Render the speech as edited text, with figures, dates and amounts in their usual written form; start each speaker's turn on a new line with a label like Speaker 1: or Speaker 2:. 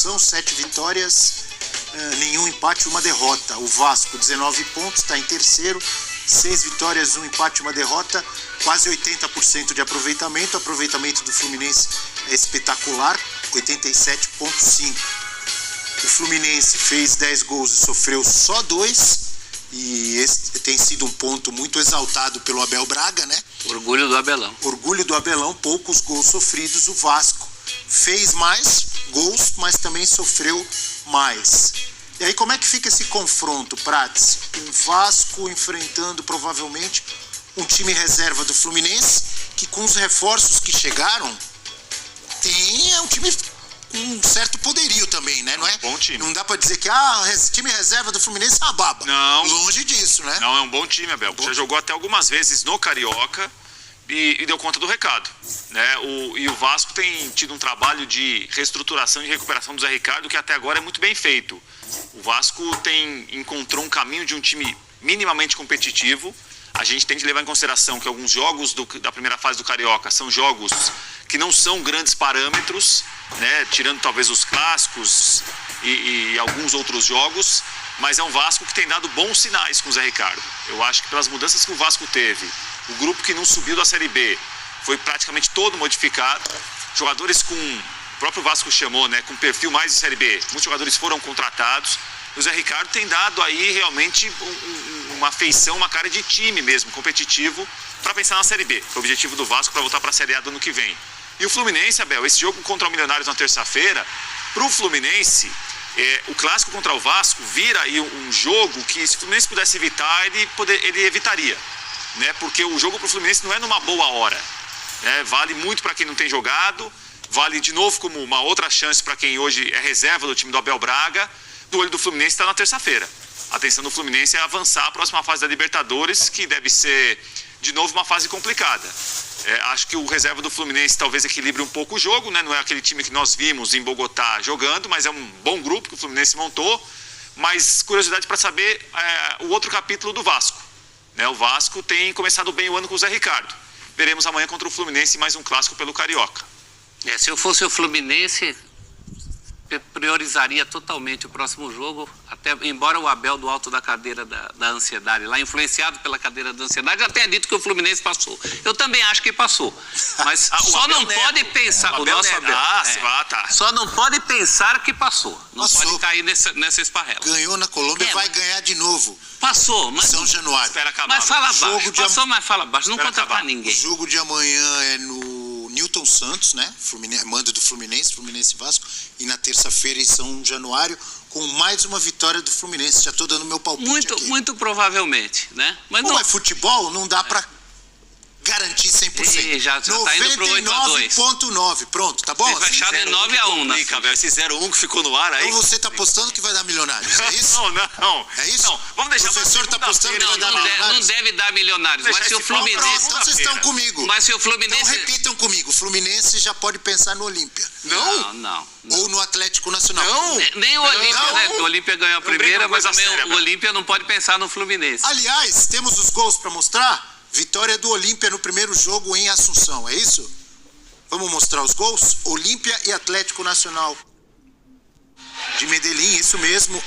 Speaker 1: pontuação, 7 vitórias, nenhum empate, uma derrota. O Vasco, 19 pontos, está em terceiro, 6 vitórias, 1 empate, 1 derrota, quase 80% de aproveitamento. O aproveitamento do Fluminense é espetacular, 87,5%. O Fluminense fez 10 gols e sofreu só 2, e esse tem sido um ponto muito exaltado pelo Abel Braga, né?
Speaker 2: Orgulho do Abelão.
Speaker 1: Orgulho do Abelão, poucos gols sofridos. O Vasco fez mais gols, mas também sofreu mais. E aí como é que fica esse confronto, Prates? O Vasco enfrentando provavelmente um time reserva do Fluminense, que com os reforços que chegaram, é um time com um certo poderio também, né? Não é?
Speaker 3: Bom time.
Speaker 1: Não dá pra dizer que time reserva do Fluminense é uma baba.
Speaker 3: Não.
Speaker 1: Longe disso, né?
Speaker 3: Não, é um bom time, Abel. Já jogou até algumas vezes no Carioca e deu conta do recado, né? E o Vasco tem tido um trabalho de reestruturação e recuperação do Zé Ricardo que até agora é muito bem feito. O Vasco encontrou um caminho de um time minimamente competitivo. A gente tem que levar em consideração que alguns jogos da primeira fase do Carioca são jogos que não são grandes parâmetros, né? Tirando talvez os clássicos e alguns outros jogos, mas é um Vasco que tem dado bons sinais com o Zé Ricardo. Eu acho que pelas mudanças que o Vasco teve, o grupo que não subiu da Série B foi praticamente todo modificado, jogadores o próprio Vasco chamou, né, com perfil mais de Série B, muitos jogadores foram contratados. O Zé Ricardo tem dado aí realmente uma feição, uma cara de time mesmo, competitivo, para pensar na Série B. Foi o objetivo do Vasco para voltar para a Série A do ano que vem. E o Fluminense, Abel, esse jogo contra o Milionários na terça-feira, para o Fluminense, o clássico contra o Vasco vira aí um jogo que, se o Fluminense pudesse evitar, ele evitaria, né? Porque o jogo para o Fluminense não é numa boa hora, né? Vale muito para quem não tem jogado, vale de novo como uma outra chance para quem hoje é reserva do time do Abel Braga. Do olho do Fluminense está na terça-feira. A atenção do Fluminense é avançar a próxima fase da Libertadores, que deve ser, de novo, uma fase complicada. Acho que o reserva do Fluminense talvez equilibre um pouco o jogo, né? Não é aquele time que nós vimos em Bogotá jogando, mas é um bom grupo que o Fluminense montou. Mas curiosidade para saber o outro capítulo do Vasco, né? O Vasco tem começado bem o ano com o Zé Ricardo. Veremos amanhã contra o Fluminense mais um clássico pelo Carioca.
Speaker 2: Se eu fosse o Fluminense, priorizaria totalmente o próximo jogo, até embora o Abel do alto da cadeira da ansiedade, lá influenciado pela cadeira da ansiedade, já tenha dito que o Fluminense passou. Eu também acho que passou, mas só não pode pensar, o nosso Abel, só não pode pensar que passou, não pode cair nessa esparrela.
Speaker 1: Ganhou na Colômbia, vai ganhar de novo.
Speaker 2: Passou, mas
Speaker 1: São Januário.
Speaker 3: Espera acabar.
Speaker 2: Mas fala baixo, passou, mas fala baixo, não conta pra ninguém.
Speaker 1: O jogo de amanhã é no Newton Santos, né? Mando do Fluminense e Vasco, e na terça-feira em São Januário, com mais uma vitória do Fluminense. Já estou dando meu palpite aqui.
Speaker 2: Muito provavelmente, né? Mas
Speaker 1: não é futebol, não dá para garantir 100%.
Speaker 2: Já tá indo pro
Speaker 1: 99,9. Pronto, tá bom?
Speaker 2: Vai fechado em 9-1, né?
Speaker 3: Esse 0-1 que ficou no ar aí.
Speaker 1: Então você tá apostando que vai dar Milionários, é isso?
Speaker 3: Não.
Speaker 1: É isso?
Speaker 3: Não, vamos deixar.
Speaker 1: O professor tá apostando que vai dar Milionários?
Speaker 2: Não deve dar Milionários, mas se o Fluminense...
Speaker 1: Então vocês estão comigo.
Speaker 2: Mas se o Fluminense...
Speaker 1: Então repitam comigo, o Fluminense já pode pensar no Olímpia.
Speaker 2: Não.
Speaker 1: Ou no Atlético Nacional.
Speaker 2: Nem o Olímpia, né? O Olímpia ganhou a primeira, mas o Olímpia não pode pensar no Fluminense.
Speaker 1: Aliás, temos os gols para mostrar? Vitória do Olímpia no primeiro jogo em Assunção, é isso? Vamos mostrar os gols? Olímpia e Atlético Nacional de Medellín, isso mesmo.